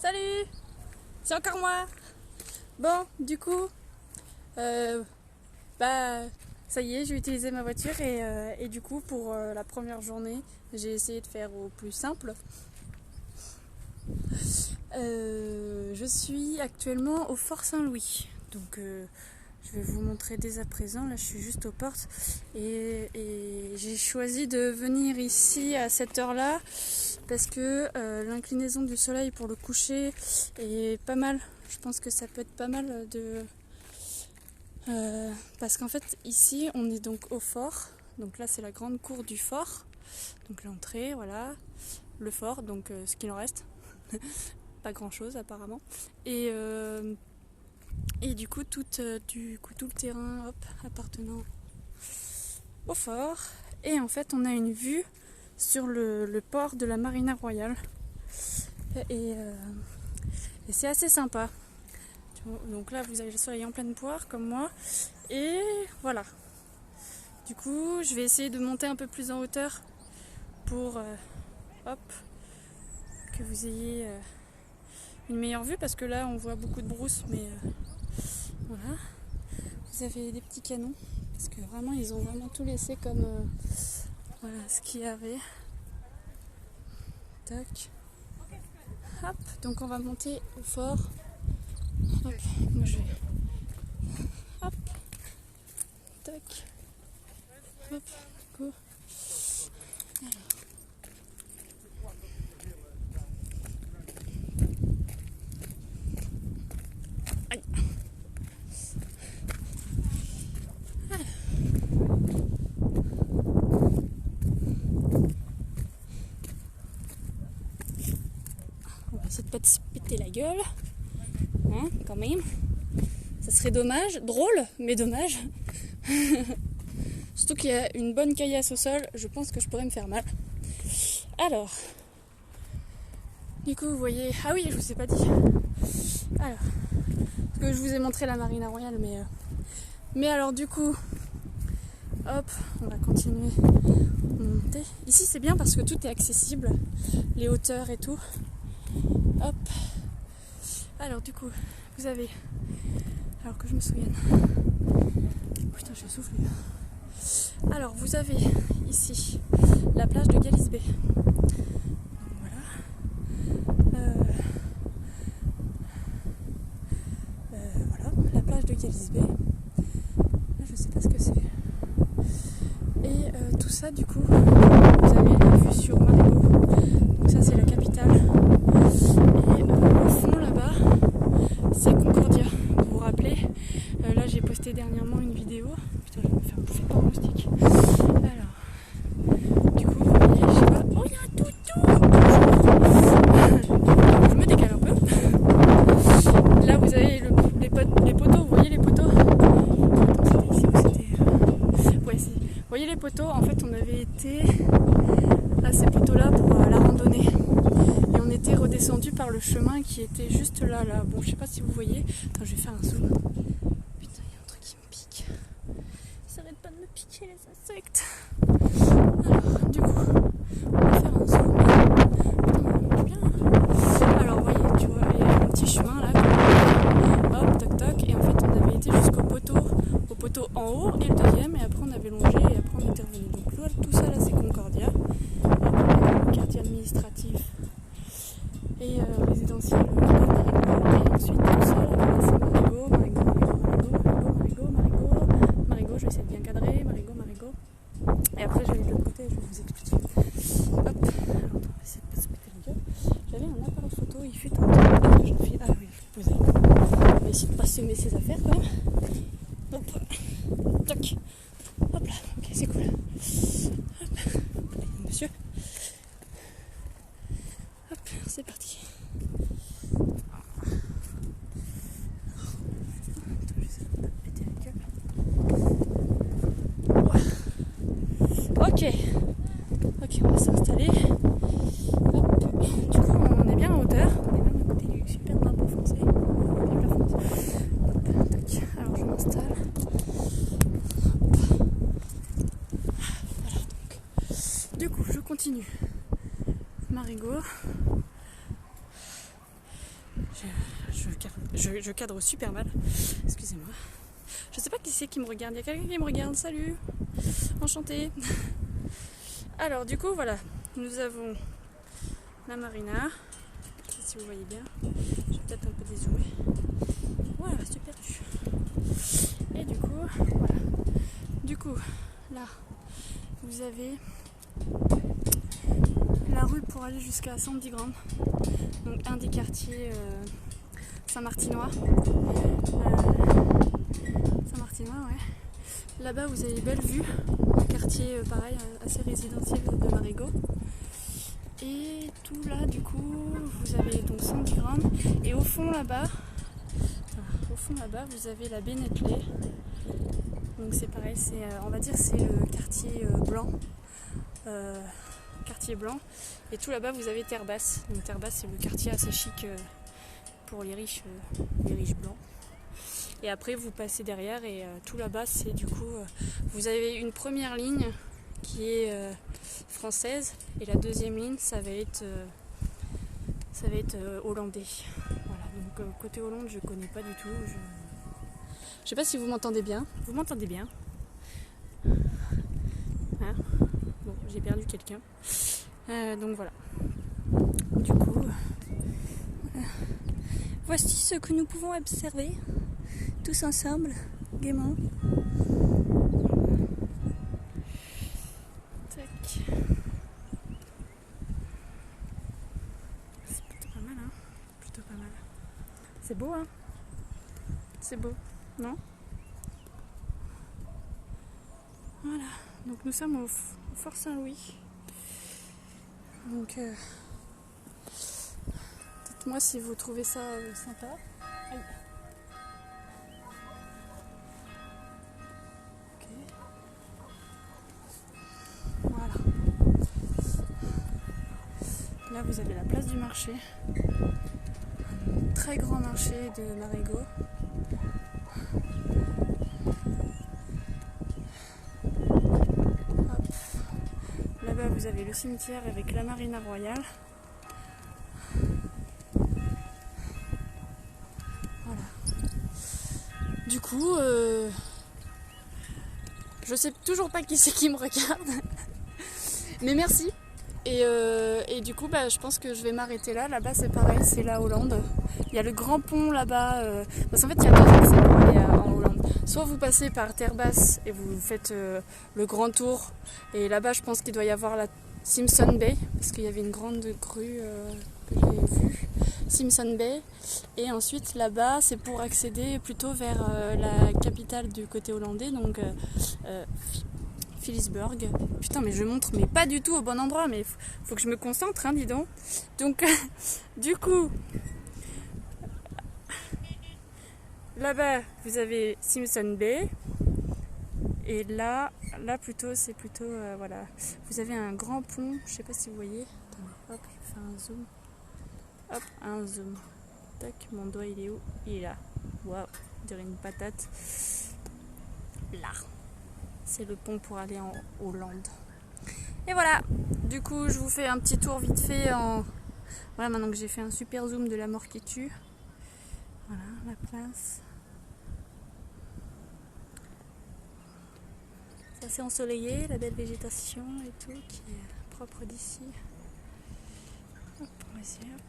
Salut! C'est encore moi! Bon, du coup, ça y est, j'ai utilisé ma voiture et du coup, pour la première journée, j'ai essayé de faire au plus simple. Je suis actuellement au Fort Saint-Louis, donc je vais vous montrer dès à présent. Là, je suis juste aux portes et j'ai choisi de venir ici à cette heure-là parce que l'inclinaison du soleil pour le coucher est pas mal. Je pense que ça peut être pas mal parce qu'en fait ici on est donc au fort. Donc là c'est la grande cour du fort. Donc l'entrée, voilà, le fort, donc ce qu'il en reste. Pas grand chose apparemment. Et du coup tout le terrain appartenant au fort. Et en fait on a une vue sur le port de la Marina Royale. Et c'est assez sympa. Donc là vous avez le soleil en pleine poire comme moi. Et voilà. Du coup je vais essayer de monter un peu plus en hauteur pour que vous ayez une meilleure vue, parce que là on voit beaucoup de brousse, mais voilà. Vous avez des petits canons parce que vraiment ils ont vraiment tout laissé comme voilà ce qu'il y avait. Tac. Hop, donc on va monter au fort. Hop, moi je vais. Hop. Tac. Hop, go. Alors. Aïe. Alors. On va essayer de pas se péter la gueule. Hein, quand même. Ça serait dommage, drôle, mais dommage. Surtout qu'il y a une bonne caillasse au sol, je pense que je pourrais me faire mal. Alors, du coup, vous voyez... Ah oui, je vous ai pas dit. Alors, parce que je vous ai montré la Marina Royale, mais alors du coup, hop, on va continuer à monter. Ici, c'est bien parce que tout est accessible, les hauteurs et tout. Hop. Alors, du coup, vous avez... Alors que je me souvienne... Putain, je souffle. Alors, vous avez ici la plage de Galisbey. Voilà. Voilà, la plage de Galisbey. Là, je sais pas ce que c'est. Et tout ça, du coup, vous avez la vue sur Marigot. Donc ça, c'est la capitale. Et au fond, là-bas, c'est Concordia. Vous vous rappelez, là, j'ai posté dernièrement une vidéo. Putain, je vais me faire bouffer par un moustique. Alors, du coup, vous voyez, je sais pas. Oh, il y a un toutou! Je me décale un peu. Là, vous avez les poteaux. Vous voyez les poteaux? C'était ici ou c'était... Ouais, si. Vous voyez les poteaux? En fait, on avait été à ces poteaux-là pour la randonnée. Et on était redescendu par le chemin qui était juste là. Bon, je sais pas si vous voyez. Attends, je vais faire un zoom. Putain, il y a un truc qui me pique. Ça arrête pas de me piquer, les insectes. Alors, du coup, on va faire un zoom. Putain, ça marche bien. Alors, vous voyez, tu vois, il y a un petit chemin là. Hop, toc toc. Et en fait, on avait été jusqu'au poteau en haut et le deuxième. Et après, on avait longé et après, on était revenu. Donc, là, tout ça là, c'est Concordia. Le quartier administratif et résidentiel. Et ensuite, tout ça là, c'est Marigot. Je vais essayer de bien cadrer. Marigot. Et après, je vais aller de l'autre côté et je vais vous expliquer. Hop, alors on va essayer de pas se péter la gueule. J'avais un appareil photo, il fut un temps que je fais. Ah oui, je vais poser. On va essayer de pas semer ses affaires quand même. Hop, toc. Hop là, ok, c'est cool. Hop, allez, monsieur. Hop, c'est parti. Attends, j'essaie de pas me péter la gueule. Ok, on va s'installer. Hop. Du coup, on est bien en hauteur. On est même à côté du super drapeau français. Vive la France. Hop, tac. Alors, je m'installe. Voilà, donc. Du coup, je continue. Marigot. Je cadre super mal. Excusez-moi. Je sais pas qui c'est qui me regarde. Il y a quelqu'un qui me regarde. Salut. Enchantée. Alors du coup voilà. Nous avons la marina. Si vous voyez bien. Je vais peut-être un peu dézoomer. Voilà, super. Et du coup, voilà. Du coup, là, vous avez la rue pour aller jusqu'à Sandy-Grande. Donc un des quartiers Saint-Martinois. Saint-Martinois, ouais. Là-bas, vous avez Bellevue, un quartier pareil, assez résidentiel de Marigot. Et tout là, du coup, vous avez donc Sandy-Grande. Et au fond là-bas, vous avez la baie Netley. Donc c'est pareil, on va dire c'est le quartier blanc. Quartier blanc. Et tout là-bas, vous avez Terre-Basse. Donc Terre-Basse, c'est le quartier assez chic pour les riches blancs. Et après, vous passez derrière et tout là-bas, c'est du coup, vous avez une première ligne qui est française et la deuxième ligne, ça va être hollandais. Voilà. Donc côté Hollande, je connais pas du tout. Je sais pas si vous m'entendez bien. Vous m'entendez bien? Hein? Bon, j'ai perdu quelqu'un. Donc voilà. Du coup, voici ce que nous pouvons observer tous ensemble, gaiement. Tac. C'est plutôt pas mal, hein? Plutôt pas mal. C'est beau, hein? C'est beau, non? Voilà. Donc nous sommes au Fort Saint-Louis. Donc dites-moi si vous trouvez ça sympa. Aïe. Ok. Voilà. Là vous avez la place du marché. Un très grand marché de Marigot. Là-bas vous avez le cimetière avec la marina royale. Voilà. Du coup, je sais toujours pas qui c'est qui me regarde. Mais merci. Et du coup, je pense que je vais m'arrêter là. Là-bas, c'est pareil, c'est la Hollande. Il y a le grand pont là-bas. Parce qu'en fait, il y a deux accès pour aller en Hollande. Soit vous passez par Terre-Basse et vous faites le grand tour. Et là-bas, je pense qu'il doit y avoir la Simpson Bay. Parce qu'il y avait une grande grue que j'ai vue. Simpson Bay. Et ensuite, là-bas, c'est pour accéder plutôt vers la capitale du côté hollandais. Donc, Philipsburg. Putain, mais je montre, mais pas du tout au bon endroit, mais faut que je me concentre, hein, dis donc. Donc, du coup, là-bas, vous avez Simpson Bay. Et là plutôt, c'est plutôt, voilà. Vous avez un grand pont, je sais pas si vous voyez. Attendez, hop, je fais un zoom. Hop, un zoom. Tac, mon doigt, il est où? Il est là. Waouh, on dirait une patate. Là. C'est le pont pour aller en Hollande. Et voilà, du coup je vous fais un petit tour vite fait Voilà, maintenant que j'ai fait un super zoom de la mort qui tue. Voilà, la place. C'est assez ensoleillé, la belle végétation et tout qui est propre d'ici. Hop, vas-y, hop.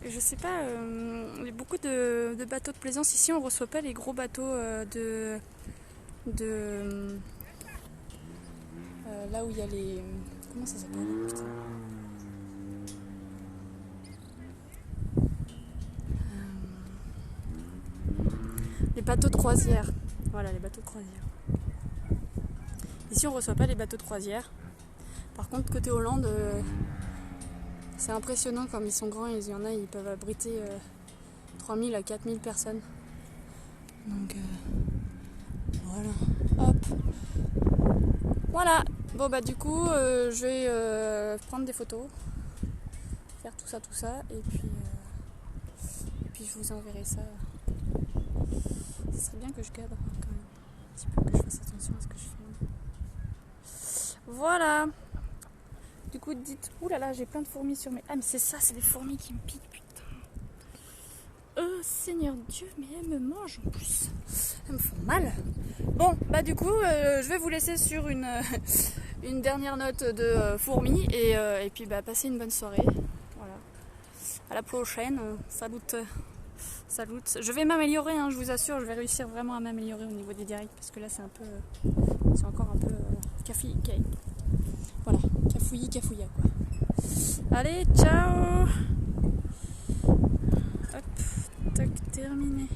Je sais pas, il y a beaucoup de bateaux de plaisance. Ici on reçoit pas les gros bateaux là où il y a les... Comment ça s'appelle? Putain. Les bateaux de croisière. Voilà, les bateaux de croisière. Ici on reçoit pas les bateaux de croisière. Par contre côté Hollande, c'est impressionnant comme ils sont grands. Il y en a, ils peuvent abriter 3000 à 4000 personnes. Donc voilà. Hop. Voilà. Bon du coup je vais prendre des photos, faire tout ça et puis je vous enverrai ça. Ce serait bien que je cadre quand même un petit peu, que je fasse attention à ce que je filme. Voilà. Du coup, dites... Ouh là là, j'ai plein de fourmis sur mes... Ah, mais c'est ça, c'est les fourmis qui me piquent, putain. Oh, Seigneur Dieu, mais elles me mangent en plus. Elles me font mal. Bon, bah du coup, je vais vous laisser sur une dernière note de fourmis. Et puis, bah, passez une bonne soirée. Voilà. À la prochaine. Salut. Salut. Je vais m'améliorer, hein, je vous assure. Je vais réussir vraiment à m'améliorer au niveau des directs. Parce que là, c'est un peu... c'est encore un peu... Voilà, cafouilla quoi. Allez, ciao. Hop, tac, terminé.